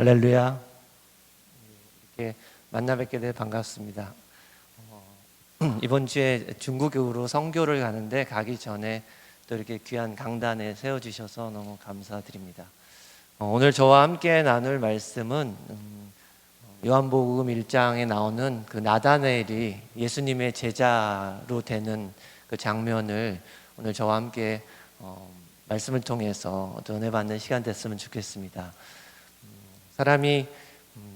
할렐루야. 이렇게 만나 뵙게 돼 반갑습니다. 이번 주에 중국으로 선교를 가는데 가기 전에 또 이렇게 귀한 강단에 세워주셔서 너무 감사드립니다. 오늘 저와 함께 나눌 말씀은 요한복음 1장에 나오는 그 나다나엘이 예수님의 제자로 되는 그 장면을 오늘 저와 함께 말씀을 통해서 전해받는 시간 됐으면 좋겠습니다. 사람이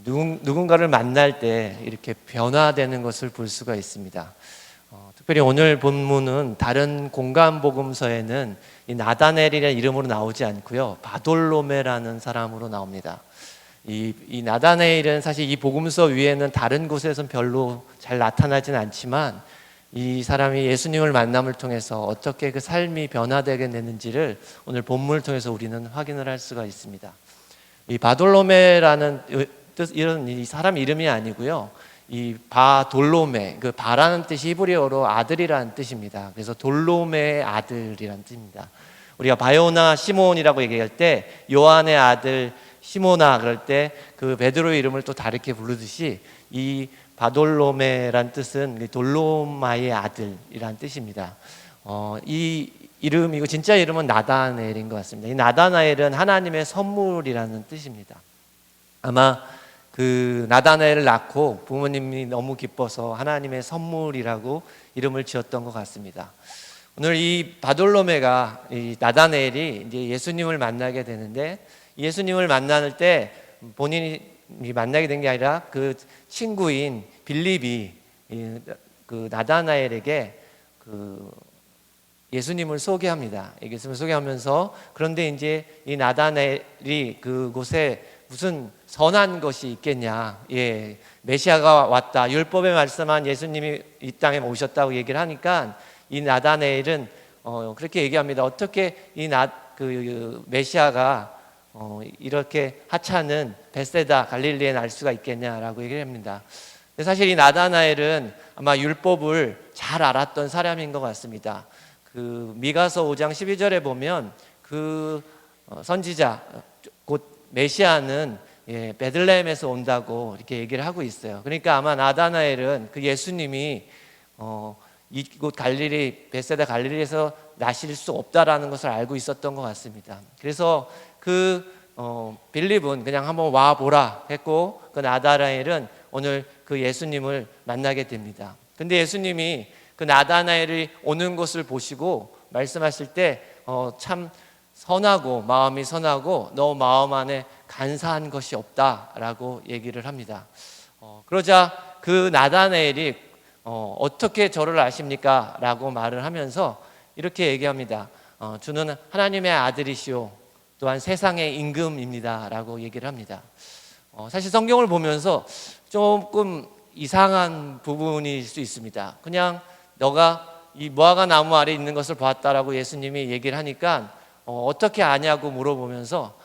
누군가를 만날 때 이렇게 변화되는 것을 볼 수가 있습니다. 특별히 오늘 본문은 다른 공간복음서에는 이 나다나엘이라는 이름으로 나오지 않고요, 바돌로메라는 사람으로 나옵니다. 이 나다나엘은 사실 이 복음서 위에는 다른 곳에서는 별로 잘 나타나지는 않지만 이 사람이 예수님을 만남을 통해서 어떻게 그 삶이 변화되게 되는지를 오늘 본문을 통해서 우리는 확인을 할 수가 있습니다. 이 바돌로메라는 뜻, 이런 이 사람 이름이 아니고요, 이 바돌로메, 그 바라는 뜻이 히브리어로 아들이라는 뜻입니다. 그래서 돌로메의 아들이라는 뜻입니다. 우리가 바요나 시몬이라고 얘기할 때 요한의 아들 시모나 그럴 때 그 베드로의 이름을 또 다르게 부르듯이 이 바돌로메란 뜻은 돌로마의 아들이란 뜻입니다. 이 이름이고 진짜 이름은 나다나엘인 것 같습니다. 이 나다나엘은 하나님의 선물이라는 뜻입니다. 아마 그 나다나엘을 낳고 부모님이 너무 기뻐서 하나님의 선물이라고 이름을 지었던 것 같습니다. 오늘 이 바돌로메가, 이 나다나엘이 이제 예수님을 만나게 되는데, 예수님을 만날 때 본인이 만나게 된 게 아니라 그 친구인 빌립이 그 나다나엘에게 그 예수님을 소개합니다. 예수님을 소개하면서, 그런데 이제 이 나다나엘이 그곳에 무슨 선한 것이 있겠냐, 메시아가 왔다, 율법에 말씀한 예수님이 이 땅에 오셨다고 얘기를 하니까 이 나다나엘은 그렇게 얘기합니다. 어떻게 그 메시아가 이렇게 하찮은 벳세다 갈릴리에 날 수가 있겠냐라고 얘기를 합니다. 사실 이 나다나엘은 아마 율법을 잘 알았던 사람인 것 같습니다. 그 미가서 5장 12절에 보면 그 선지자 곧 메시아는 베들레헴에서 온다고 이렇게 얘기를 하고 있어요. 그러니까 아마 나다나엘은 그 예수님이 이곳 갈릴리 벳세다 갈릴리에서 나실 수 없다라는 것을 알고 있었던 것 같습니다. 그래서 빌립은 그냥 한번 와 보라 했고, 그 나다나엘은 오늘 그 예수님을 만나게 됩니다. 근데 예수님이 그 나다나엘이 오는 것을 보시고 말씀하실 때 참 선하고 마음이 선하고 너 마음 안에 간사한 것이 없다라고 얘기를 합니다. 그러자 그 나다나엘이 어떻게 저를 아십니까? 라고 말을 하면서 이렇게 얘기합니다. 주는 하나님의 아들이시오, 또한 세상의 임금입니다 라고 얘기를 합니다. 사실 성경을 보면서 조금 이상한 부분일 수 있습니다. 그냥 너가 이 무화과 나무 아래 있는 것을 봤다라고 예수님이 얘기를 하니까 어떻게 아냐고 물어보면서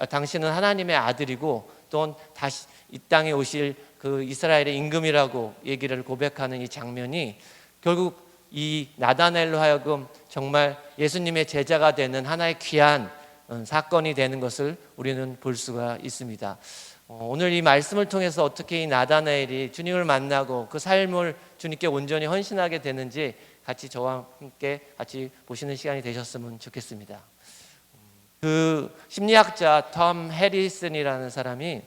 당신은 하나님의 아들이고 또 다시 이 땅에 오실 그 이스라엘의 임금이라고 얘기를 고백하는 이 장면이 결국 이 나다나엘로 하여금 정말 예수님의 제자가 되는 하나의 귀한 사건이 되는 것을 우리는 볼 수가 있습니다. 오늘 이 말씀을 통해서 어떻게 이 나다나엘이 주님을 만나고 그 삶을 주님께 온전히 헌신하게 되는지 같이 저와 함께 같이 보시는 시간이 되셨으면 좋겠습니다. 그 심리학자 톰 해리슨이라는 사람이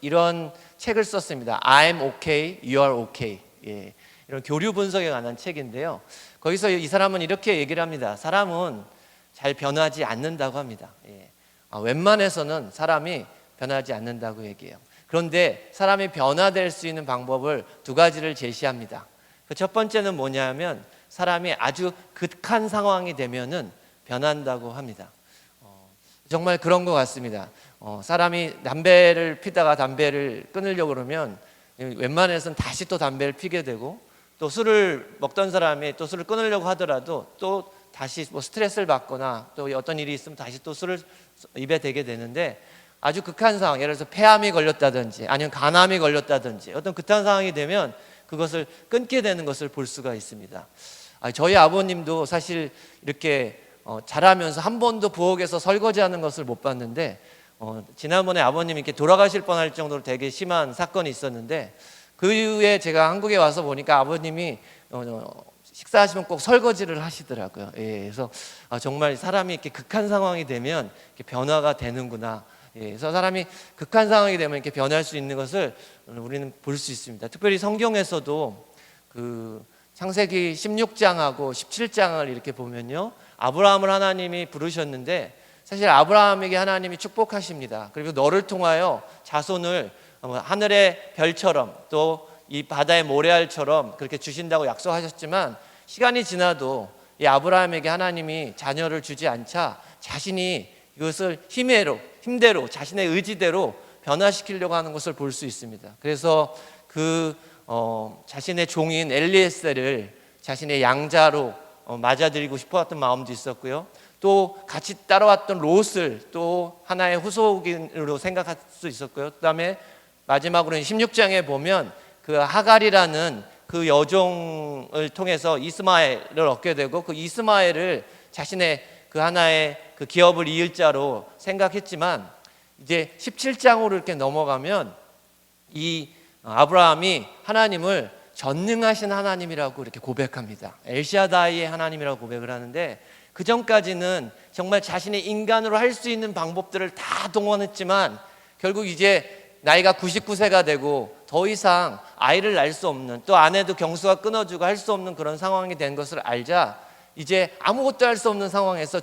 이런 책을 썼습니다. I'm okay, you are okay. 이런 교류 분석에 관한 책인데요. 거기서 이 사람은 이렇게 얘기를 합니다. 사람은 잘 변하지 않는다고 합니다. 웬만해서는 사람이 변하지 않는다고 얘기해요. 그런데 사람이 변화될 수 있는 방법을 두 가지를 제시합니다. 그 첫 번째는 뭐냐면 사람이 아주 극한 상황이 되면은 변한다고 합니다. 정말 그런 것 같습니다. 사람이 담배를 피다가 담배를 끊으려고 그러면 웬만해서는 다시 또 담배를 피게 되고, 또 술을 먹던 사람이 또 술을 끊으려고 하더라도 또 다시 뭐 스트레스를 받거나 또 어떤 일이 있으면 다시 또 술을 입에 대게 되는데, 아주 극한 상황, 예를 들어서 폐암이 걸렸다든지 아니면 간암이 걸렸다든지 어떤 극한 상황이 되면 그것을 끊게 되는 것을 볼 수가 있습니다. 저희 아버님도 사실 이렇게 자라면서 한 번도 부엌에서 설거지하는 것을 못 봤는데 지난번에 아버님이 이렇게 돌아가실 뻔할 정도로 되게 심한 사건이 있었는데 그 이후에 제가 한국에 와서 보니까 아버님이 식사하시면 꼭 설거지를 하시더라고요. 예, 그래서 정말 사람이 이렇게 극한 상황이 되면 이렇게 변화가 되는구나. 예, 그래서 사람이 극한 상황이 되면 이렇게 변할 수 있는 것을 우리는 볼 수 있습니다. 특별히 성경에서도 그 창세기 16장하고 17장을 이렇게 보면요, 아브라함을 하나님이 부르셨는데 사실 아브라함에게 하나님이 축복하십니다. 그리고 너를 통하여 자손을 하늘의 별처럼 또 이 바다의 모래알처럼 그렇게 주신다고 약속하셨지만 시간이 지나도 이 아브라함에게 하나님이 자녀를 주지 않자 자신이 이것을 힘대로 자신의 의지대로 변화시키려고 하는 것을 볼 수 있습니다. 그래서 자신의 종인 엘리에셀을 자신의 양자로 맞아들이고 싶었던 마음도 있었고요. 또 같이 따라왔던 롯을 또 하나의 후속인으로 생각할 수 있었고요. 그다음에 마지막으로는 16장에 보면 그 하갈이라는 그 여종을 통해서 이스마엘을 얻게 되고 그 이스마엘을 자신의 그 하나의 그 기업을 이을 자로 생각했지만 이제 17장으로 이렇게 넘어가면 이 아브라함이 하나님을 전능하신 하나님이라고 이렇게 고백합니다. 엘샤다이의 하나님이라고 고백을 하는데 그 전까지는 정말 자신의 인간으로 할 수 있는 방법들을 다 동원했지만 결국 이제 나이가 99세가 되고 더 이상 아이를 낳을 수 없는, 또 아내도 경수가 끊어지고 할 수 없는 그런 상황이 된 것을 알자 이제 아무것도 할 수 없는 상황에서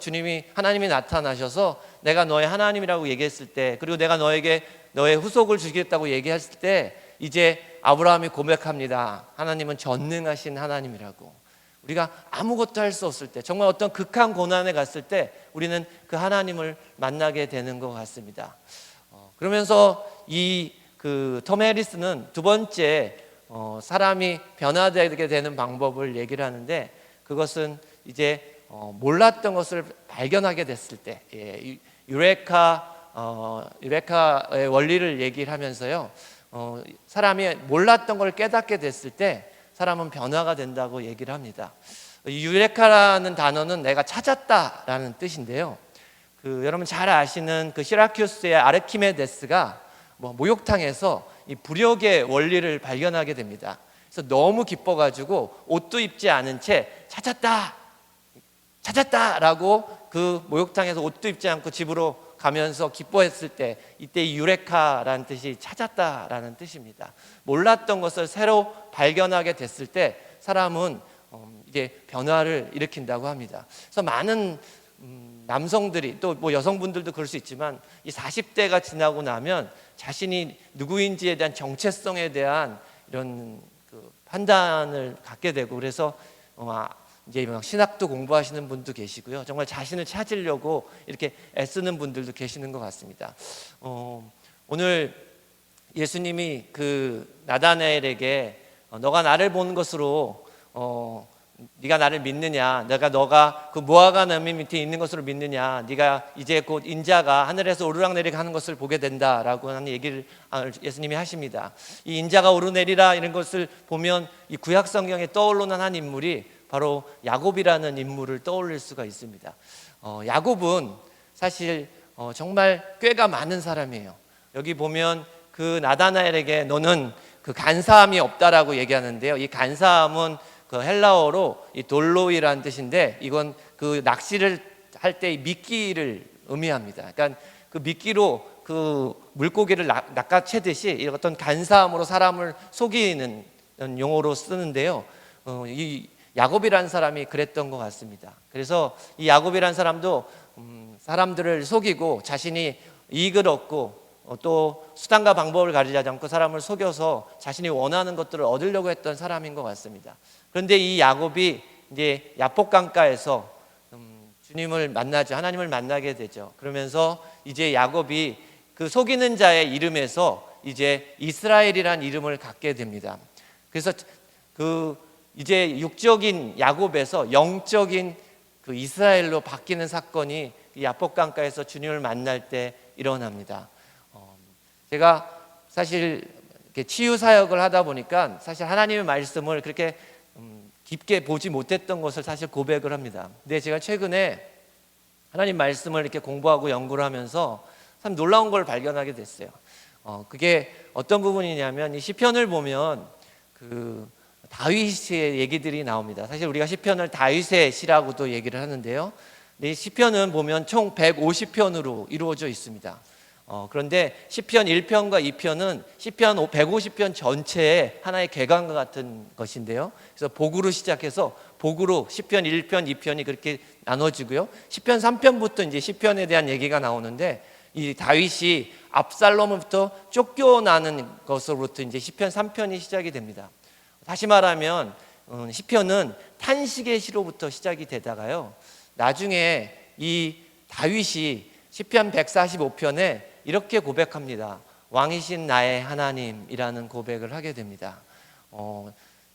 하나님이 나타나셔서 내가 너의 하나님이라고 얘기했을 때, 그리고 내가 너에게 너의 후속을 주겠다고 얘기했을 때 이제 아브라함이 고백합니다. 하나님은 전능하신 하나님이라고. 우리가 아무것도 할 수 없을 때, 정말 어떤 극한 고난에 갔을 때 우리는 그 하나님을 만나게 되는 것 같습니다. 그러면서 톰 해리스는 두 번째 사람이 변화되게 되는 방법을 얘기를 하는데, 그것은 이제 몰랐던 것을 발견하게 됐을 때, 유레카의 원리를 얘기를 하면서요, 사람이 몰랐던 걸 깨닫게 됐을 때 사람은 변화가 된다고 얘기를 합니다. 유레카라는 단어는 내가 찾았다라는 뜻인데요, 여러분 잘 아시는 그 시라큐스의 아르키메데스가 목욕탕에서 이 부력의 원리를 발견하게 됩니다. 그래서 너무 기뻐가지고 옷도 입지 않은 채 찾았다라고 그 목욕탕에서 옷도 입지 않고 집으로 가면서 기뻐했을 때, 이때 이 유레카라는 뜻이 찾았다라는 뜻입니다. 몰랐던 것을 새로 발견하게 됐을 때 사람은 이게 변화를 일으킨다고 합니다. 그래서 많은 남성들이, 또 여성분들도 그럴 수 있지만, 이 40대가 지나고 나면 자신이 누구인지에 대한 정체성에 대한 이런 그 판단을 갖게 되고, 그래서 이제 신학도 공부하시는 분도 계시고요, 정말 자신을 찾으려고 이렇게 애쓰는 분들도 계시는 것 같습니다. 오늘 예수님이 그 나다나엘에게 너가 나를 보는 것으로 네가 나를 믿느냐, 너가 그 무화과 나무 밑에 있는 것으로 믿느냐, 네가 이제 곧 인자가 하늘에서 오르락내리락 하는 것을 보게 된다라고 하는 얘기를 예수님이 하십니다. 이 인자가 오르내리라 이런 것을 보면 이 구약 성경에 떠오르는 한 인물이 바로 야곱이라는 인물을 떠올릴 수가 있습니다. 야곱은 사실 정말 꾀가 많은 사람이에요. 여기 보면 그 나다나엘에게 너는 그 간사함이 없다라고 얘기하는데요, 이 간사함은 그 헬라어로 이 돌로이라는 뜻인데, 이건 그 낚시를 할 때 미끼를 의미합니다. 그러니까 그 미끼로 그 물고기를 낚아채듯이 어떤 간사함으로 사람을 속이는 용어로 쓰는데요, 이 야곱이라는 사람이 그랬던 것 같습니다. 그래서 이 야곱이라는 사람도 사람들을 속이고 자신이 이익을 얻고 또 수단과 방법을 가리지 않고 사람을 속여서 자신이 원하는 것들을 얻으려고 했던 사람인 것 같습니다. 그런데 이 야곱이 이제 야복 강가에서 주님을 만나죠. 하나님을 만나게 되죠. 그러면서 이제 야곱이 그 속이는 자의 이름에서 이제 이스라엘이라는 이름을 갖게 됩니다. 그래서 그 이제 육적인 야곱에서 영적인 그 이스라엘로 바뀌는 사건이 야복 강가에서 주님을 만날 때 일어납니다. 제가 사실 이렇게 치유 사역을 하다 보니까 사실 하나님의 말씀을 그렇게 깊게 보지 못했던 것을 사실 고백을 합니다. 근데 제가 최근에 하나님 말씀을 이렇게 공부하고 연구를 하면서 참 놀라운 걸 발견하게 됐어요. 그게 어떤 부분이냐면 이 시편을 보면 그 다윗의 얘기들이 나옵니다. 사실 우리가 시편을 다윗의 시라고도 얘기를 하는데요. 이 시편은 보면 총 150편으로 이루어져 있습니다. 그런데 시편 1편과 2편은 시편 150편 전체의 하나의 개관과 같은 것인데요. 그래서 복으로 시작해서 복으로 시편 1편, 2편이 그렇게 나눠지고요. 시편 3편부터 이제 시편에 대한 얘기가 나오는데 이 다윗이 압살롬으로부터 쫓겨나는 것으로부터 이제 시편 3편이 시작이 됩니다. 다시 말하면 시편은 탄식의 시로부터 시작이 되다가요. 나중에 이 다윗이 시편 145편에 이렇게 고백합니다. 왕이신 나의 하나님이라는 고백을 하게 됩니다.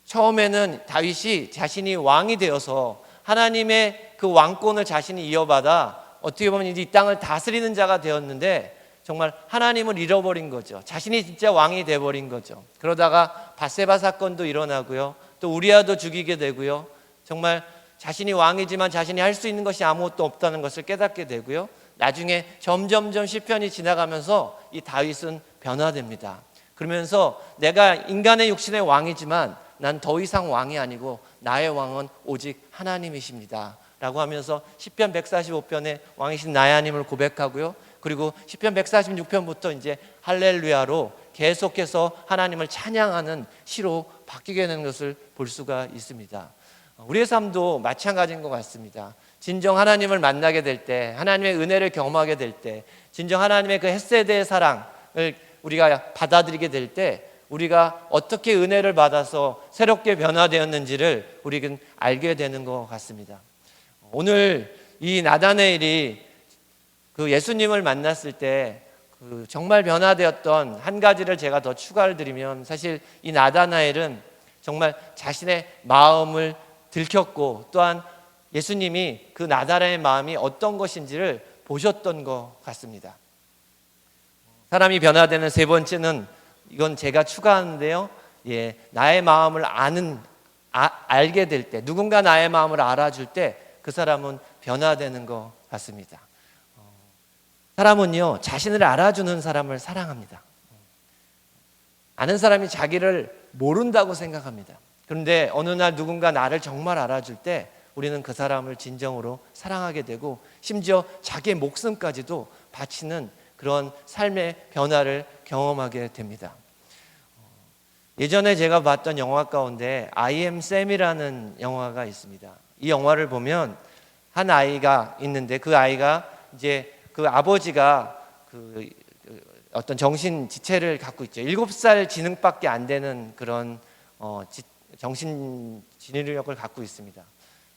처음에는 다윗이 자신이 왕이 되어서 하나님의 그 왕권을 자신이 이어받아 어떻게 보면 이 땅을 다스리는 자가 되었는데 정말 하나님을 잃어버린 거죠. 자신이 진짜 왕이 되어버린 거죠. 그러다가 밧세바 사건도 일어나고요. 또 우리아도 죽이게 되고요. 정말 자신이 왕이지만 자신이 할 수 있는 것이 아무것도 없다는 것을 깨닫게 되고요. 나중에 점점점 시편이 지나가면서 이 다윗은 변화됩니다. 그러면서 내가 인간의 육신의 왕이지만 난 더 이상 왕이 아니고 나의 왕은 오직 하나님이십니다 라고 하면서 시편 145편에 왕이신 나의 하나님을 고백하고요. 그리고 시편 146편부터 이제 할렐루야로 계속해서 하나님을 찬양하는 시로 바뀌게 되는 것을 볼 수가 있습니다. 우리의 삶도 마찬가지인 것 같습니다. 진정 하나님을 만나게 될 때, 하나님의 은혜를 경험하게 될 때, 진정 하나님의 그 헷세대의 사랑을 우리가 받아들이게 될 때 우리가 어떻게 은혜를 받아서 새롭게 변화되었는지를 우리는 알게 되는 것 같습니다. 오늘 이 나다나엘이 그 예수님을 만났을 때 그 정말 변화되었던 한 가지를 제가 더 추가를 드리면, 사실 이 나다나엘은 정말 자신의 마음을 들켰고 또한 예수님이 그 나다나엘의 마음이 어떤 것인지를 보셨던 것 같습니다. 사람이 변화되는 세 번째는, 이건 제가 추가하는데요. 나의 마음을 알게 될 때, 누군가 나의 마음을 알아줄 때 그 사람은 변화되는 것 같습니다. 사람은요, 자신을 알아주는 사람을 사랑합니다. 아는 사람이 자기를 모른다고 생각합니다. 그런데 어느 날 누군가 나를 정말 알아줄 때 우리는 그 사람을 진정으로 사랑하게 되고 심지어 자기의 목숨까지도 바치는 그런 삶의 변화를 경험하게 됩니다. 예전에 제가 봤던 영화 가운데 I am Sam이라는 영화가 있습니다. 이 영화를 보면 한 아이가 있는데 그 아이가 이제 그 아버지가 그 어떤 정신 지체를 갖고 있죠. 7살 지능밖에 안 되는 그런 정신 지능력을 갖고 있습니다.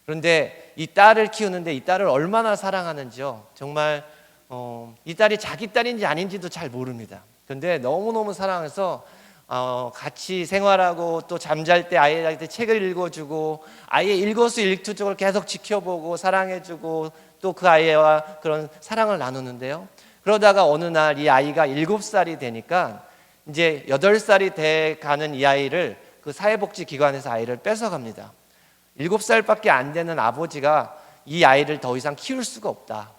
그런데 이 딸을 키우는데 이 딸을 얼마나 사랑하는지요. 정말 이 딸이 자기 딸인지 아닌지도 잘 모릅니다. 그런데 너무너무 사랑해서 같이 생활하고 또 잠잘 때 아이한테 책을 읽어주고 아이의 일거수일투족을 계속 지켜보고 사랑해주고 또 그 아이와 그런 사랑을 나누는데요. 그러다가 어느 날 이 아이가 7살이 되니까 이제 8살이 돼 가는 이 아이를 그 사회복지기관에서 아이를 뺏어갑니다. 7살밖에 안 되는 아버지가 이 아이를 더 이상 키울 수가 없다.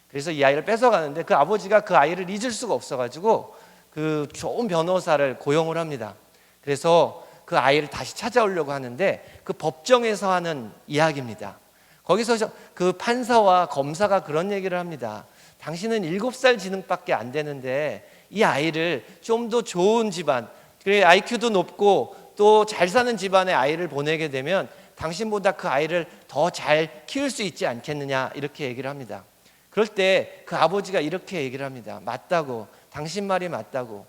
그래서 이 아이를 뺏어가는데 그 아버지가 그 아이를 잊을 수가 없어가지고 그 좋은 변호사를 고용을 합니다. 그래서 그 아이를 다시 찾아오려고 하는데 그 법정에서 하는 이야기입니다. 거기서 그 판사와 검사가 그런 얘기를 합니다. 당신은 7살 지능밖에 안 되는데 이 아이를 좀 더 좋은 집안, 그리고 IQ도 높고 또 잘 사는 집안에 아이를 보내게 되면 당신보다 그 아이를 더 잘 키울 수 있지 않겠느냐, 이렇게 얘기를 합니다. 그럴 때 그 아버지가 이렇게 얘기를 합니다. 맞다고, 당신 말이 맞다고.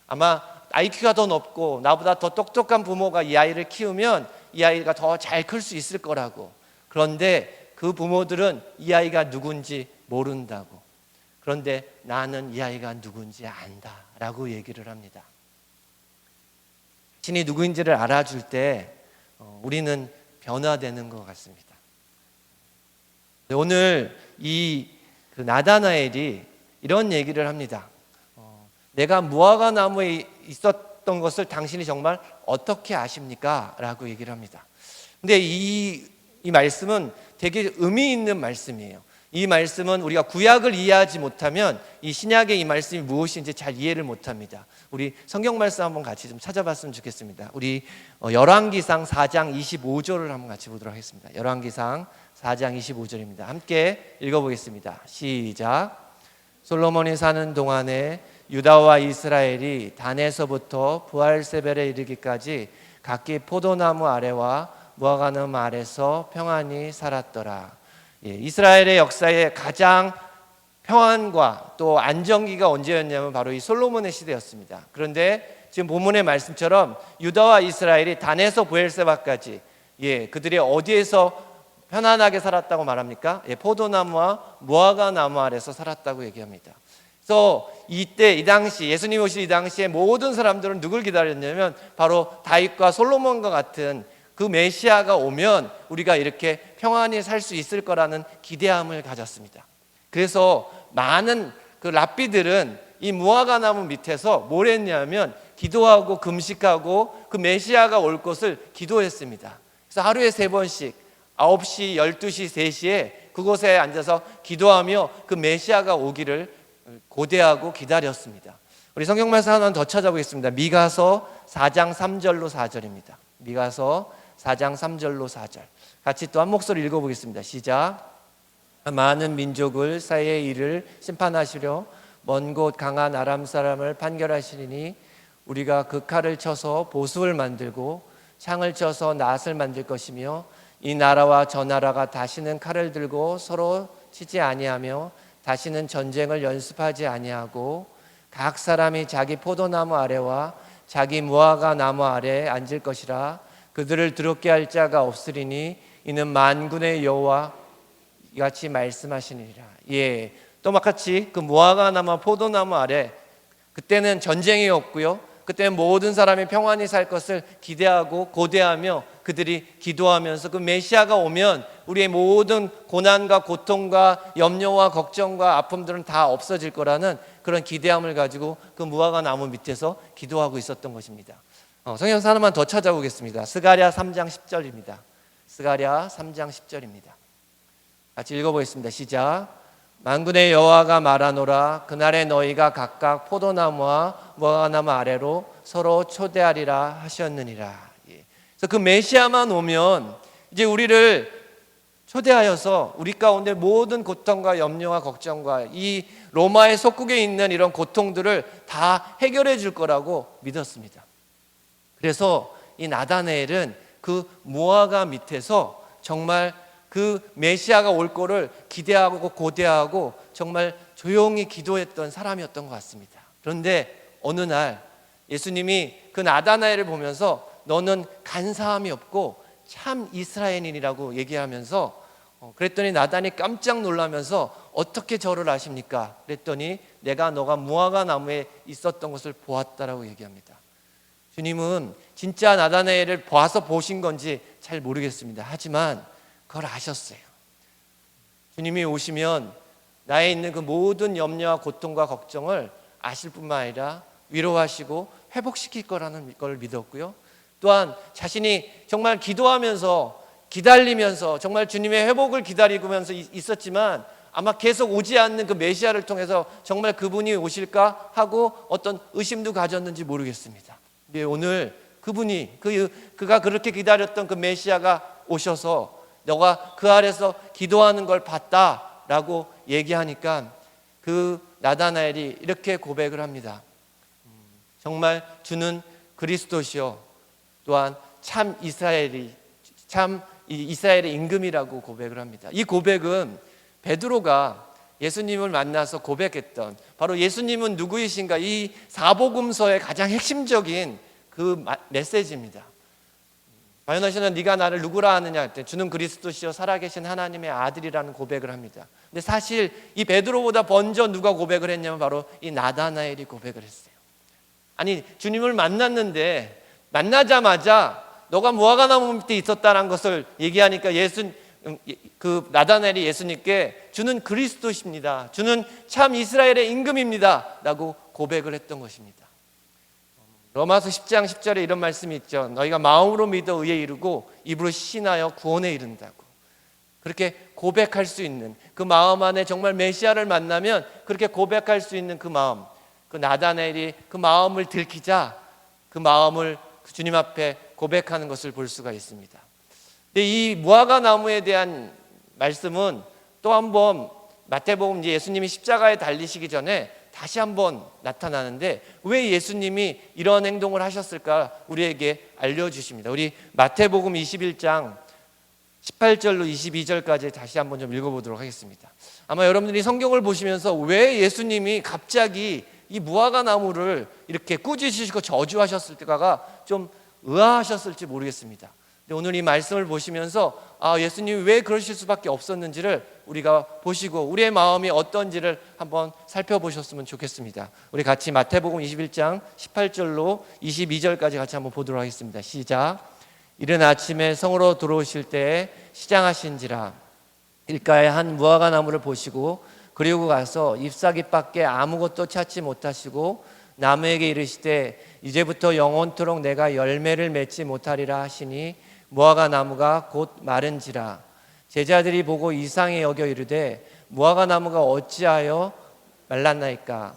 아마 IQ가 더 높고 나보다 더 똑똑한 부모가 이 아이를 키우면 이 아이가 더 잘 클 수 있을 거라고. 그런데 그 부모들은 이 아이가 누군지 모른다고. 그런데 나는 이 아이가 누군지 안다라고 얘기를 합니다. 자신이 누구인지를 알아줄 때 우리는 변화되는 것 같습니다. 오늘 그 나다나엘이 이런 얘기를 합니다. 내가 무화과 나무에 있었던 것을 당신이 정말 어떻게 아십니까? 라고 얘기를 합니다. 근데 이 말씀은 되게 의미 있는 말씀이에요. 이 말씀은 우리가 구약을 이해하지 못하면 이 신약의 이 말씀이 무엇인지 잘 이해를 못합니다. 우리 성경 말씀 한번 같이 좀 찾아봤으면 좋겠습니다. 우리 열왕기상 4장 25절을 한번 같이 보도록 하겠습니다. 열왕기상 4장 25절입니다. 함께 읽어보겠습니다. 시작. 솔로몬이 사는 동안에 유다와 이스라엘이 단에서부터 부알세벨에 이르기까지 각기 포도나무 아래와 무화과나무 아래서 평안히 살았더라. 이스라엘의 역사에 가장 평안과 또 안정기가 언제였냐면 바로 이 솔로몬의 시대였습니다. 그런데 지금 본문의 말씀처럼 유다와 이스라엘이 단에서 부엘세바까지 그들이 어디에서 편안하게 살았다고 말합니까? 포도나무와 무화과나무 아래서 살았다고 얘기합니다. 그래서 이때 이 당시 예수님 오실 이 당시에 모든 사람들은 누굴 기다렸냐면 바로 다윗과 솔로몬과 같은 그 메시아가 오면 우리가 이렇게 평안히 살 수 있을 거라는 기대함을 가졌습니다. 그래서 많은 그 랍비들은 이 무화과나무 밑에서 뭘 했냐면 기도하고 금식하고 그 메시아가 올 것을 기도했습니다. 그래서 하루에 3번씩 9시, 12시, 3시에 그곳에 앉아서 기도하며 그 메시아가 오기를 고대하고 기다렸습니다. 우리 성경 말씀 하나 더 찾아보겠습니다. 미가서 4장 3절로 4절입니다. 미가서 4장 3절로 4절 같이 또 한 목소리 읽어보겠습니다. 시작. 많은 민족을 사이의 일을 심판하시려 먼 곳 강한 아람 사람을 판결하시리니 우리가 그 칼을 쳐서 보습을 만들고 창을 쳐서 낫을 만들 것이며 이 나라와 저 나라가 다시는 칼을 들고 서로 치지 아니하며 다시는 전쟁을 연습하지 아니하고 각 사람이 자기 포도나무 아래와 자기 무화과 나무 아래에 앉을 것이라. 그들을 드럽게 할 자가 없으리니 이는 만군의 여호와 같이 말씀하시니라. 또 같이 그 무화과 나무 포도나무 아래 그때는 전쟁이 없고요. 그때는 모든 사람이 평안히 살 것을 기대하고 고대하며 그들이 기도하면서 그 메시아가 오면 우리의 모든 고난과 고통과 염려와 걱정과 아픔들은 다 없어질 거라는 그런 기대함을 가지고 그 무화과 나무 밑에서 기도하고 있었던 것입니다. 성경 하나만 더 찾아보겠습니다. 스가랴 3장 10절입니다. 스가랴 3장 10절입니다. 같이 읽어보겠습니다. 시작. 만군의 여호와가 말하노라. 그날에 너희가 각각 포도나무와 무화과나무 아래로 서로 초대하리라 하셨느니라. 그래서 그 메시아만 오면 이제 우리를 초대하여서 우리 가운데 모든 고통과 염려와 걱정과 이 로마의 속국에 있는 이런 고통들을 다 해결해 줄 거라고 믿었습니다. 그래서 이 나다나엘은 그 무화과 밑에서 정말 그 메시아가 올 거를 기대하고 고대하고 정말 조용히 기도했던 사람이었던 것 같습니다. 그런데 어느 날 예수님이 그 나다나엘을 보면서 너는 간사함이 없고 참 이스라엘인이라고 얘기하면서 그랬더니 나단이 깜짝 놀라면서 어떻게 저를 아십니까? 그랬더니 내가 너가 무화과 나무에 있었던 것을 보았다라고 얘기합니다. 주님은 진짜 나다나엘을 봐서 보신 건지 잘 모르겠습니다. 하지만 그걸 아셨어요. 주님이 오시면 나에 있는 그 모든 염려와 고통과 걱정을 아실 뿐만 아니라 위로하시고 회복시킬 거라는 걸 믿었고요. 또한 자신이 정말 기도하면서 기다리면서 정말 주님의 회복을 기다리면서 있었지만 아마 계속 오지 않는 그 메시아를 통해서 정말 그분이 오실까 하고 어떤 의심도 가졌는지 모르겠습니다. 근데 오늘 그분이 그가 그렇게 기다렸던 그 메시아가 오셔서 너가 그 아래서 기도하는 걸 봤다라고 얘기하니까 그 나다나엘이 이렇게 고백을 합니다. 정말 주는 그리스도시요 또한 참 이스라엘의 임금이라고 고백을 합니다. 이 고백은 베드로가 예수님을 만나서 고백했던 바로 예수님은 누구이신가 이 사복음서의 가장 핵심적인 그 메시지입니다. 바요나시는 네가 나를 누구라 하느냐 할 때 주는 그리스도시요 살아계신 하나님의 아들이라는 고백을 합니다. 근데 사실 이 베드로보다 먼저 누가 고백을 했냐면 바로 이 나다나엘이 고백을 했어요. 아니 주님을 만났는데 만나자마자 너가 무화과나무 밑에 있었다는 것을 얘기하니까 그 나다나엘이 예수님께 주는 그리스도십니다. 주는 참 이스라엘의 임금입니다. 라고 고백을 했던 것입니다. 로마서 10장 10절에 이런 말씀이 있죠. 너희가 마음으로 믿어 의에 이르고 입으로 신하여 구원에 이른다고. 그렇게 고백할 수 있는 그 마음 안에 정말 메시아를 만나면 그렇게 고백할 수 있는 그 마음, 그 나다나엘이 그 마음을 들키자 그 마음을 주님 앞에 고백하는 것을 볼 수가 있습니다. 근데 이 무화과 나무에 대한 말씀은 또 한번 마태복음 이제 예수님이 십자가에 달리시기 전에 다시 한번 나타나는데 왜 예수님이 이런 행동을 하셨을까 우리에게 알려주십니다. 우리 마태복음 21장 18절로 22절까지 다시 한번 좀 읽어보도록 하겠습니다. 아마 여러분들이 성경을 보시면서 왜 예수님이 갑자기 이 무화과 나무를 이렇게 꾸짖으시고 저주하셨을까가 좀 의아하셨을지 모르겠습니다. 근데 오늘 이 말씀을 보시면서 예수님이 왜 그러실 수밖에 없었는지를 우리가 보시고 우리의 마음이 어떤지를 한번 살펴보셨으면 좋겠습니다. 우리 같이 마태복음 21장 18절로 22절까지 같이 한번 보도록 하겠습니다. 시작. 이른 아침에 성으로 들어오실 때에 시장하신지라 길가에 한 무화과 나무를 보시고 그리고 가서 잎사귀밖에 아무것도 찾지 못하시고 나무에게 이르시되 이제부터 영원토록 내가 열매를 맺지 못하리라 하시니 무화과 나무가 곧 마른지라. 제자들이 보고 이상히 여겨 이르되 무화과 나무가 어찌하여 말랐나이까.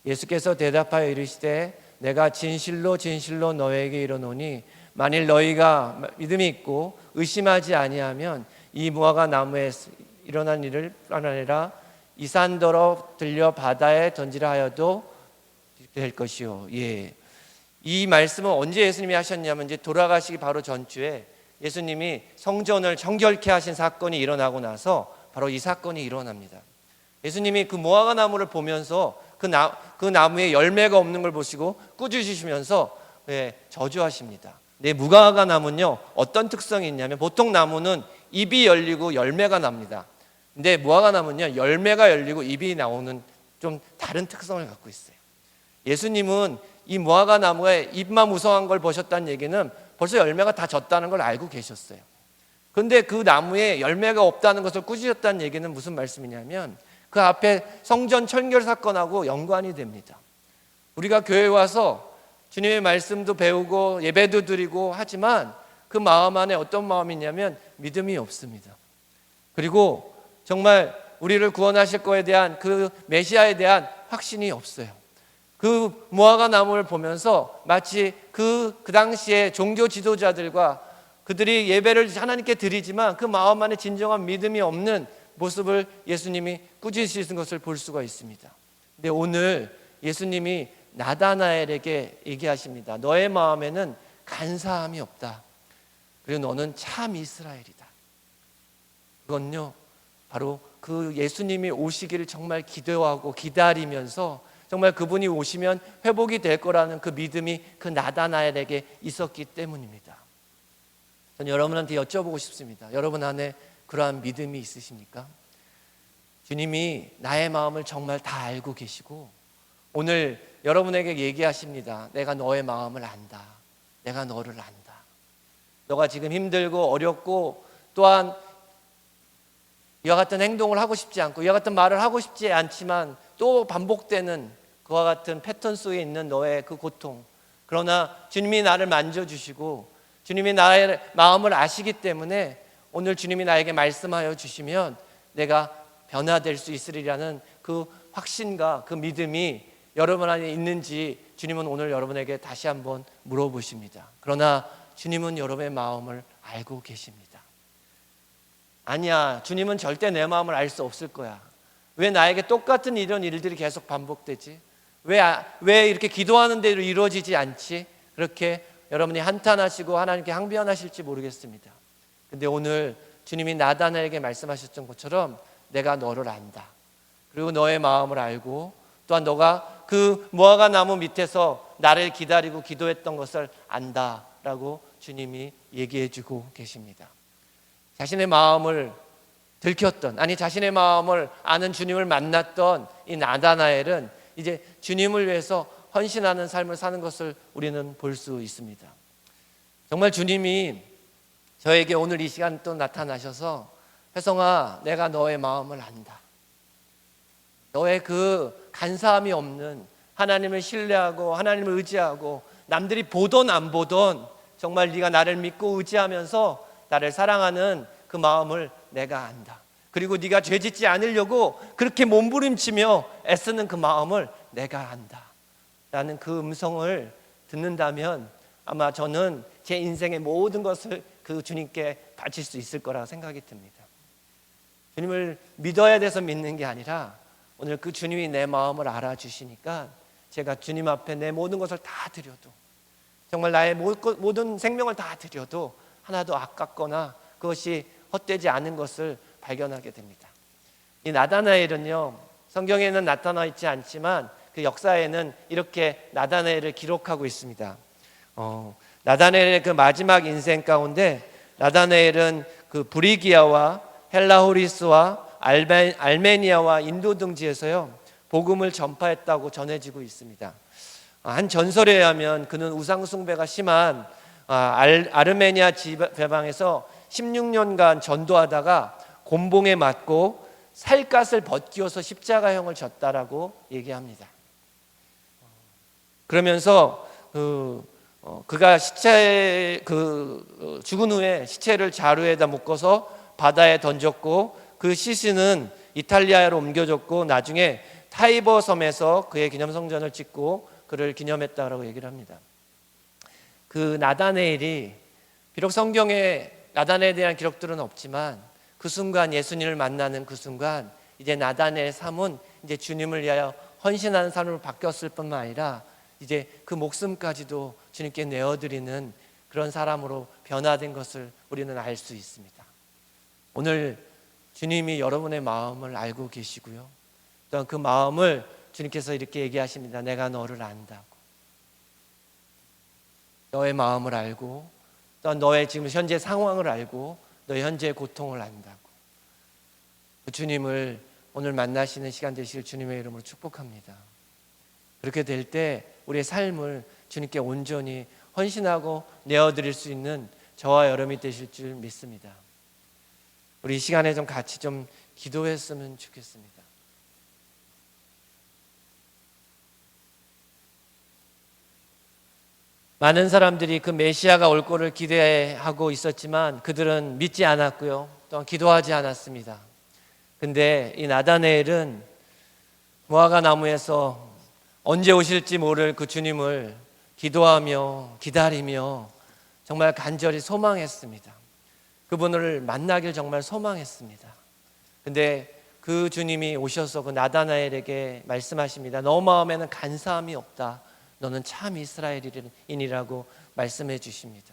예수께서 대답하여 이르시되 내가 진실로 진실로 너에게 이르노니 만일 너희가 믿음이 있고 의심하지 아니하면 이 무화과 나무에 일어난 일을 아니라 이 산더러 들려 바다에 던지라 하여도 될 것이요. 이 말씀은 언제 예수님이 하셨냐면 이제 돌아가시기 바로 전주에 예수님이 성전을 정결케 하신 사건이 일어나고 나서 바로 이 사건이 일어납니다. 예수님이 그 무화과 나무를 보면서 그 나무에 열매가 없는 걸 보시고 꾸짖으시면서 저주하십니다. 네, 무화과 나무는요 어떤 특성이 있냐면 보통 나무는 잎이 열리고 열매가 납니다. 근데 무화과 나무는요 열매가 열리고 잎이 나오는 좀 다른 특성을 갖고 있어요. 예수님은 이 무화과 나무에 잎만 무성한 걸 보셨다는 얘기는 벌써 열매가 다 졌다는 걸 알고 계셨어요. 그런데 그 나무에 열매가 없다는 것을 꾸짖었다는 얘기는 무슨 말씀이냐면 그 앞에 성전 청결 사건하고 연관이 됩니다. 우리가 교회에 와서 주님의 말씀도 배우고 예배도 드리고 하지만 그 마음 안에 어떤 마음이 있냐면 믿음이 없습니다. 그리고 정말 우리를 구원하실 거에 대한 그 메시아에 대한 확신이 없어요. 그 무화과 나무를 보면서 마치 그 당시에 종교 지도자들과 그들이 예배를 하나님께 드리지만 그 마음 안에 진정한 믿음이 없는 모습을 예수님이 꾸짖으시는 것을 볼 수가 있습니다. 근데 오늘 예수님이 나다나엘에게 얘기하십니다. 너의 마음에는 간사함이 없다. 그리고 너는 참 이스라엘이다. 그건요 바로 그 예수님이 오시기를 정말 기대하고 기다리면서 정말 그분이 오시면 회복이 될 거라는 그 믿음이 그 나다나엘에게 있었기 때문입니다. 저는 여러분한테 여쭤보고 싶습니다. 여러분 안에 그러한 믿음이 있으십니까? 주님이 나의 마음을 정말 다 알고 계시고 오늘 여러분에게 얘기하십니다. 내가 너의 마음을 안다. 내가 너를 안다. 너가 지금 힘들고 어렵고 또한 이와 같은 행동을 하고 싶지 않고 이와 같은 말을 하고 싶지 않지만 또 반복되는 그와 같은 패턴 속에 있는 너의 그 고통, 그러나 주님이 나를 만져주시고 주님이 나의 마음을 아시기 때문에 오늘 주님이 나에게 말씀하여 주시면 내가 변화될 수 있으리라는 그 확신과 그 믿음이 여러분 안에 있는지 주님은 오늘 여러분에게 다시 한번 물어보십니다. 그러나 주님은 여러분의 마음을 알고 계십니다. 아니야, 주님은 절대 내 마음을 알 수 없을 거야. 왜 나에게 똑같은 이런 일들이 계속 반복되지? 왜 이렇게 기도하는 대로 이루어지지 않지? 그렇게 여러분이 한탄하시고 하나님께 항변하실지 모르겠습니다. 근데 오늘 주님이 나다나엘에게 말씀하셨던 것처럼 내가 너를 안다. 그리고 너의 마음을 알고 또한 너가 그 무화과 나무 밑에서 나를 기다리고 기도했던 것을 안다라고 주님이 얘기해 주고 계십니다. 자신의 마음을 들켰던, 아니 자신의 마음을 아는 주님을 만났던 이 나다나엘은 이제 주님을 위해서 헌신하는 삶을 사는 것을 우리는 볼 수 있습니다. 정말 주님이 저에게 오늘 이 시간 또 나타나셔서 혜성아, 내가 너의 마음을 안다. 너의 그 간사함이 없는 하나님을 신뢰하고 하나님을 의지하고 남들이 보던 안 보던 정말 네가 나를 믿고 의지하면서 나를 사랑하는 그 마음을 내가 안다. 그리고 네가 죄짓지 않으려고 그렇게 몸부림치며 애쓰는 그 마음을 내가 안다 라는 그 음성을 듣는다면 아마 저는 제 인생의 모든 것을 그 주님께 바칠 수 있을 거라 생각이 듭니다. 주님을 믿어야 돼서 믿는 게 아니라 오늘 그 주님이 내 마음을 알아주시니까 제가 주님 앞에 내 모든 것을 다 드려도, 정말 나의 모든 생명을 다 드려도 하나도 아깝거나 그것이 헛되지 않은 것을 발견하게 됩니다. 이 나다나엘은요, 성경에는 나타나 있지 않지만 그 역사에는 이렇게 나다나엘을 기록하고 있습니다. 나다나엘의 그 마지막 인생 가운데 나다나엘은 그 브리기아와 헬라호리스와 알메니아와 인도 등지에서요 복음을 전파했다고 전해지고 있습니다. 한 전설에 의하면 그는 우상 숭배가 심한 아르메니아 지방에서 16년간 전도하다가 곤봉에 맞고 살갗을 벗기워서 십자가형을 졌다라고 얘기합니다. 그러면서 그가 죽은 후에 시체를 자루에다 묶어서 바다에 던졌고 그 시신은 이탈리아로 옮겨졌고 나중에 타이버 섬에서 그의 기념성전을 짓고 그를 기념했다라고 얘기를 합니다. 그 나다나엘이 비록 성경에 나다나엘에 대한 기록들은 없지만 그 순간 예수님을 만나는 그 순간 이제 나다나엘의 삶은 이제 주님을 위하여 헌신하는 삶으로 바뀌었을 뿐만 아니라 이제 그 목숨까지도 주님께 내어드리는 그런 사람으로 변화된 것을 우리는 알 수 있습니다. 오늘 주님이 여러분의 마음을 알고 계시고요, 또한 그 마음을 주님께서 이렇게 얘기하십니다. 내가 너를 안다고. 너의 마음을 알고 또한 너의 지금 현재 상황을 알고 너의 현재의 고통을 안다고. 그 주님을 오늘 만나시는 시간 되시길 주님의 이름으로 축복합니다. 그렇게 될 때 우리의 삶을 주님께 온전히 헌신하고 내어드릴 수 있는 저와 여러분이 되실 줄 믿습니다. 우리 이 시간에 좀 같이 좀 기도했으면 좋겠습니다. 많은 사람들이 그 메시아가 올 거를 기대하고 있었지만 그들은 믿지 않았고요, 또한 기도하지 않았습니다. 근데 이 나다나엘은 무화과 나무에서 언제 오실지 모를 그 주님을 기도하며 기다리며 정말 간절히 소망했습니다. 그분을 만나길 정말 소망했습니다. 근데 그 주님이 오셔서 그 나다나엘에게 말씀하십니다. 너 마음에는 간사함이 없다. 너는 참 이스라엘인이라고 말씀해 주십니다.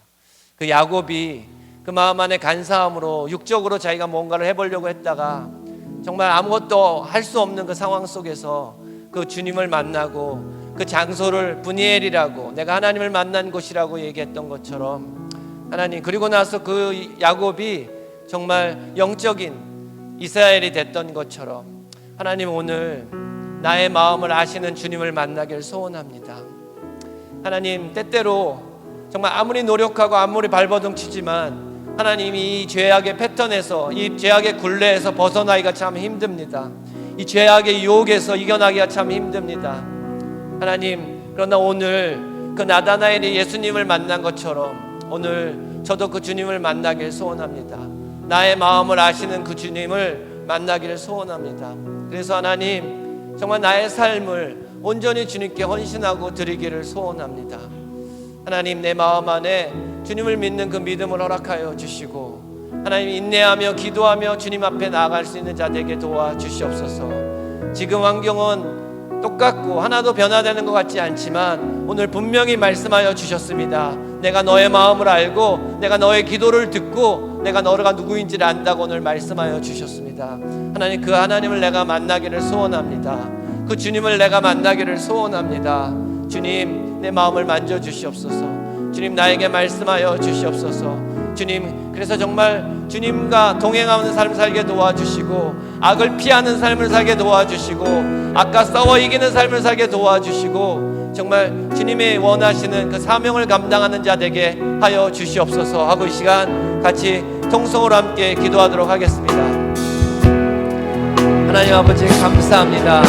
그 야곱이 그 마음 안에 간사함으로 육적으로 자기가 뭔가를 해보려고 했다가 정말 아무것도 할 수 없는 그 상황 속에서 그 주님을 만나고 그 장소를 브니엘이라고, 내가 하나님을 만난 곳이라고 얘기했던 것처럼, 하나님, 그리고 나서 그 야곱이 정말 영적인 이스라엘이 됐던 것처럼 하나님, 오늘 나의 마음을 아시는 주님을 만나길 소원합니다. 하나님, 때때로 정말 아무리 노력하고 아무리 발버둥 치지만 하나님이 이 죄악의 패턴에서, 이 죄악의 굴레에서 벗어나기가 참 힘듭니다. 이 죄악의 유혹에서 이겨나기가 참 힘듭니다. 하나님, 그러나 오늘 그 나다나엘이 예수님을 만난 것처럼 오늘 저도 그 주님을 만나길 소원합니다. 나의 마음을 아시는 그 주님을 만나기를 소원합니다. 그래서 하나님, 정말 나의 삶을 온전히 주님께 헌신하고 드리기를 소원합니다. 하나님, 내 마음 안에 주님을 믿는 그 믿음을 허락하여 주시고 하나님, 인내하며 기도하며 주님 앞에 나아갈 수 있는 자들에게 도와주시옵소서. 지금 환경은 똑같고 하나도 변화되는 것 같지 않지만 오늘 분명히 말씀하여 주셨습니다. 내가 너의 마음을 알고 내가 너의 기도를 듣고 내가 너가 누구인지를 안다고 오늘 말씀하여 주셨습니다. 하나님, 그 하나님을 내가 만나기를 소원합니다. 그 주님을 내가 만나기를 소원합니다. 주님, 내 마음을 만져주시옵소서. 주님, 나에게 말씀하여 주시옵소서. 주님, 그래서 정말 주님과 동행하는 삶을 살게 도와주시고 악을 피하는 삶을 살게 도와주시고 악과 싸워 이기는 삶을 살게 도와주시고 정말 주님이 원하시는 그 사명을 감당하는 자 되게 하여 주시옵소서 하고 이 시간 같이 통성으로 함께 기도하도록 하겠습니다. 하나님 아버지, 감사합니다.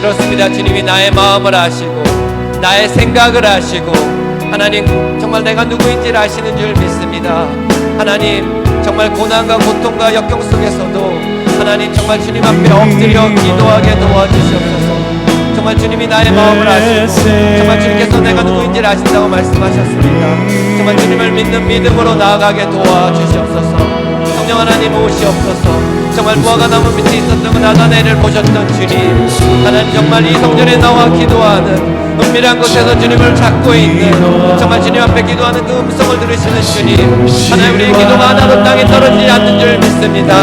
그렇습니다. 주님이 나의 마음을 아시고 나의 생각을 아시고 하나님, 정말 내가 누구인지를 아시는 줄 믿습니다. 하나님, 정말 고난과 고통과 역경 속에서도 하나님 정말 주님 앞에 엎드려 기도하게 도와주시옵소서. 정말 주님이 나의 마음을 아시고 정말 주님께서 내가 누구인지를 아신다고 말씀하셨습니다. 정말 주님을 믿는 믿음으로 나아가게 도와주시옵소서. 성령 하나님 오시옵소서. 정말 무화과 나무 밑에 있었던 그 나다네를 보셨던 주님, 하나님 정말 이 성전에 나와 기도하는 은밀한 곳에서 주님을 찾고 있는 정말 주님 앞에 기도하는 그 음성을 들으시는 주님, 하나님 우리의 기도가 하나도 땅에 떨어지지 않는 줄 믿습니다.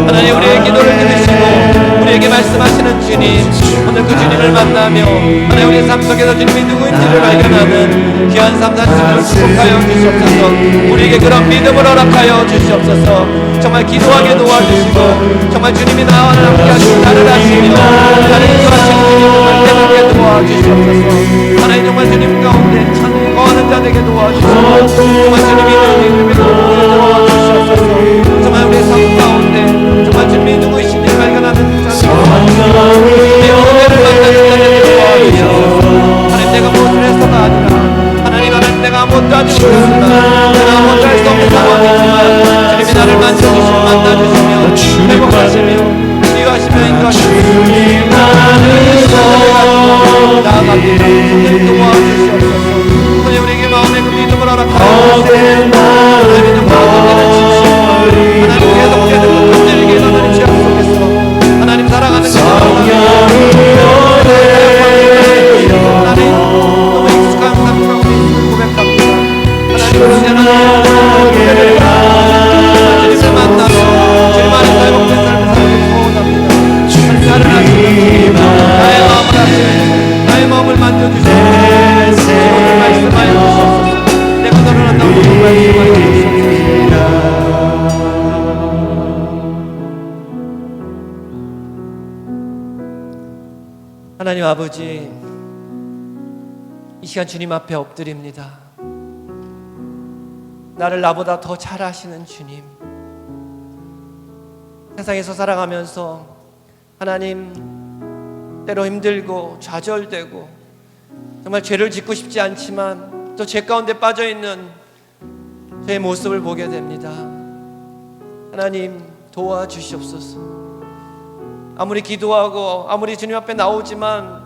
하나님 우리의 기도를 들으시고 우리에게 말씀하시는 주님, 오늘 그 주님을 만나며 하나님 우리의 삶 속에서 주님이 누구인지를 발견하는 귀한 삶 사시기를 축복하여 주시옵소서. 우리에게 그런 믿음을 허락하여 주시옵소서. 정말 기도하게 도와주시고 정말 주님이 나와 함께 하시고 나를 하시며 나를 인도하시는 주님을 깨닫게 도와주시옵소서. 하나님 정말 주님 가운데 찬양이 거하는 자 되게 도와주시고 정말 주님이 누구인지를 도와주시옵소서. 정말 우리의 삶 가운데 정말 주님이 누구이신지 발견하는 자 내 은혜를 만나는 자 되게 도와주시옵소서. 하나님 내가 무엇을 해서가 아니라 하나님 내가 아무것도 하지 못했으나 내가 아무것도 할 수 없는 상황이지만 주님이 나를 만져주시고 만나주시며 회복하시며 치유하시며 인도하시며 나아가게 성령 도와주시옵소서. 오늘 우리에게 마음의 그 믿음을 허락하옵소서. 하나님 좀 마음을 진심 하나님 계속되는 그 흔들리게 하나님 죄악 속에서 하나님 사랑하는 그 하나님 너무 익숙한 삶으로 고백합니다. 하나님 우리 하나님 주님을 만나며 주님 안에서 회복된 삶을 살기 소원합니다. 하나님 나를 하시는 나의 마음을 하시는 나의 마음을 만져주시고 오늘 말씀하여 주시옵소서. 내가 너를 한다고 말씀하여 주시옵소서. 하나님 아버지, 이 시간 주님 앞에 엎드립니다. 나를 나보다 더 잘 아시는 주님, 세상에서 살아가면서 하나님 때로 힘들고 좌절되고 정말 죄를 짓고 싶지 않지만 또 죄 가운데 빠져있는 저의 모습을 보게 됩니다. 하나님 도와주시옵소서. 아무리 기도하고 아무리 주님 앞에 나오지만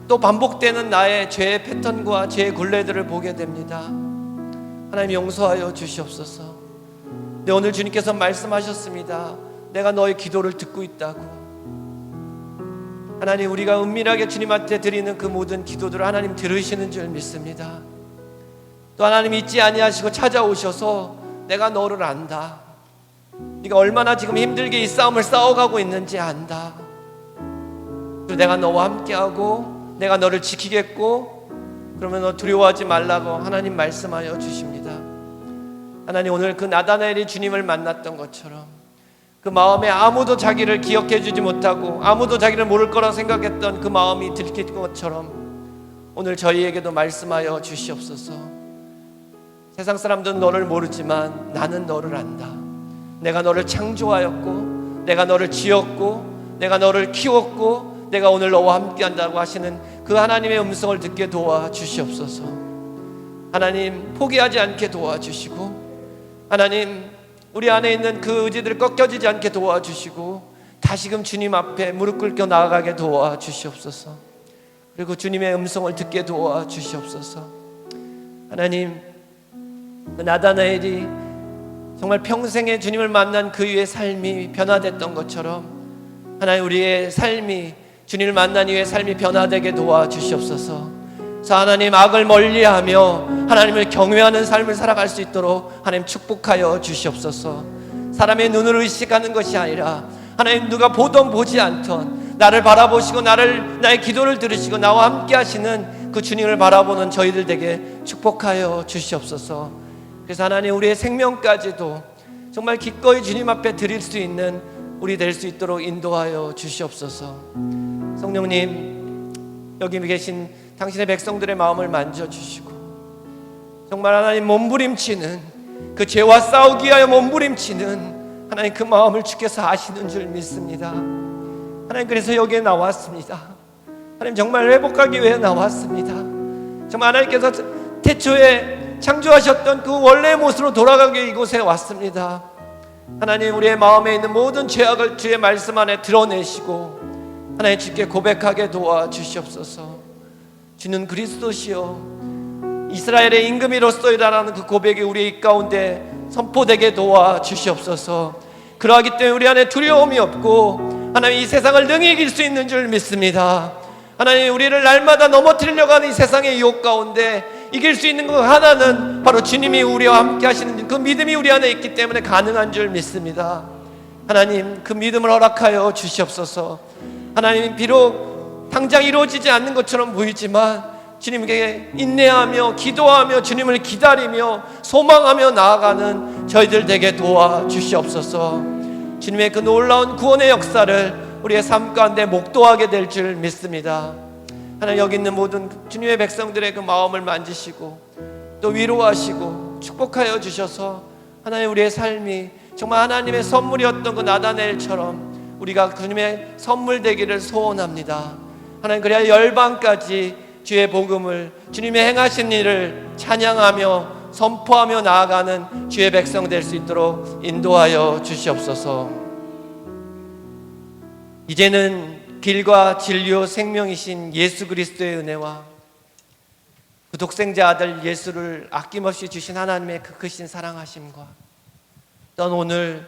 또 반복되는 나의 죄의 패턴과 죄의 굴레들을 보게 됩니다. 하나님 용서하여 주시옵소서. 네, 오늘 주님께서 말씀하셨습니다. 내가 너의 기도를 듣고 있다고. 하나님 우리가 은밀하게 주님한테 드리는 그 모든 기도들을 하나님 들으시는 줄 믿습니다. 또 하나님 잊지 아니하시고 찾아오셔서 내가 너를 안다. 네가 얼마나 지금 힘들게 이 싸움을 싸워가고 있는지 안다. 그리고 내가 너와 함께하고 내가 너를 지키겠고 그러면 너 두려워하지 말라고 하나님 말씀하여 주십니다. 하나님 오늘 그 나다나엘이 주님을 만났던 것처럼 그 마음에 아무도 자기를 기억해 주지 못하고 아무도 자기를 모를 거라 생각했던 그 마음이 들킨 것처럼 오늘 저희에게도 말씀하여 주시옵소서. 세상 사람들은 너를 모르지만 나는 너를 안다. 내가 너를 창조하였고 내가 너를 지었고 내가 너를 키웠고 내가 오늘 너와 함께 한다고 하시는 그 하나님의 음성을 듣게 도와주시옵소서. 하나님 포기하지 않게 도와주시고 하나님 우리 안에 있는 그 의지들을 꺾여지지 않게 도와주시고 다시금 주님 앞에 무릎 꿇겨 나아가게 도와주시옵소서. 그리고 주님의 음성을 듣게 도와주시옵소서. 하나님 그 나다나엘이 정말 평생에 주님을 만난 그의 삶이 변화됐던 것처럼 하나님 우리의 삶이 주님을 만난 이후의 삶이 변화되게 도와주시옵소서. 그래서 하나님 악을 멀리하며 하나님을 경외하는 삶을 살아갈 수 있도록 하나님 축복하여 주시옵소서. 사람의 눈을 의식하는 것이 아니라 하나님 누가 보던 보지 않던 나를 바라보시고 나의 기도를 들으시고 나와 함께 하시는 그 주님을 바라보는 저희들 되게 축복하여 주시옵소서. 그래서 하나님 우리의 생명까지도 정말 기꺼이 주님 앞에 드릴 수 있는 우리 될 수 있도록 인도하여 주시옵소서. 성령님 여기 계신 당신의 백성들의 마음을 만져주시고 정말 하나님 몸부림치는 그 죄와 싸우기 위하여 몸부림치는 하나님 그 마음을 주께서 아시는 줄 믿습니다. 하나님 그래서 여기에 나왔습니다. 하나님 정말 회복하기 위해 나왔습니다. 정말 하나님께서 태초에 창조하셨던 그 원래의 모습으로 돌아가기 위해 이곳에 왔습니다. 하나님, 우리의 마음에 있는 모든 죄악을 주의 말씀 안에 드러내시고 하나님 주께 고백하게 도와주시옵소서. 주는 그리스도시요 이스라엘의 임금이로서이다라는 그 고백이 우리 가운데 선포되게 도와주시옵소서. 그러하기 때문에 우리 안에 두려움이 없고 하나님 이 세상을 능히 이길 수 있는 줄 믿습니다. 하나님, 우리를 날마다 넘어뜨리려고 하는 이 세상의 유혹 가운데 이길 수 있는 것 하나는 바로 주님이 우리와 함께 하시는 그 믿음이 우리 안에 있기 때문에 가능한 줄 믿습니다. 하나님, 그 믿음을 허락하여 주시옵소서. 하나님, 비록 당장 이루어지지 않는 것처럼 보이지만 주님께 인내하며 기도하며 주님을 기다리며 소망하며 나아가는 저희들 되게 도와주시옵소서. 주님의 그 놀라운 구원의 역사를 우리의 삶 가운데 목도하게 될 줄 믿습니다. 하나님, 여기 있는 모든 주님의 백성들의 그 마음을 만지시고 또 위로하시고 축복하여 주셔서 하나님, 우리의 삶이 정말 하나님의 선물이었던 그 나다넬처럼 우리가 주님의 선물 되기를 소원합니다. 하나님, 그래야 열방까지 주의 복음을, 주님의 행하신 일을 찬양하며 선포하며 나아가는 주의 백성 될 수 있도록 인도하여 주시옵소서. 이제는 길과 진리요 생명이신 예수 그리스도의 은혜와 그 독생자 아들 예수를 아낌없이 주신 하나님의 그 크신 사랑하심과 또한 오늘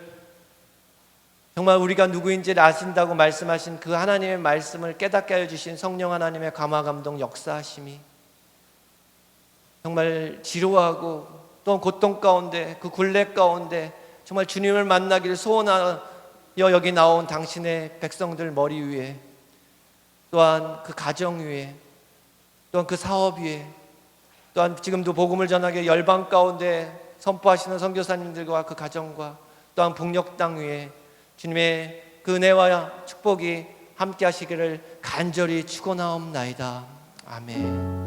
정말 우리가 누구인지를 아신다고 말씀하신 그 하나님의 말씀을 깨닫게 하여 주신 성령 하나님의 감화감동 역사하심이 정말 지루하고 또 고통 가운데 그 굴레 가운데 정말 주님을 만나기를 소원하여 여기 나온 당신의 백성들 머리 위에, 또한 그 가정 위에, 또한 그 사업 위에, 또한 지금도 복음을 전하게 열방 가운데 선포하시는 선교사님들과 그 가정과 또한 북녘 땅 위에 주님의 그 은혜와 축복이 함께 하시기를 간절히 축원하옵나이다. 아멘.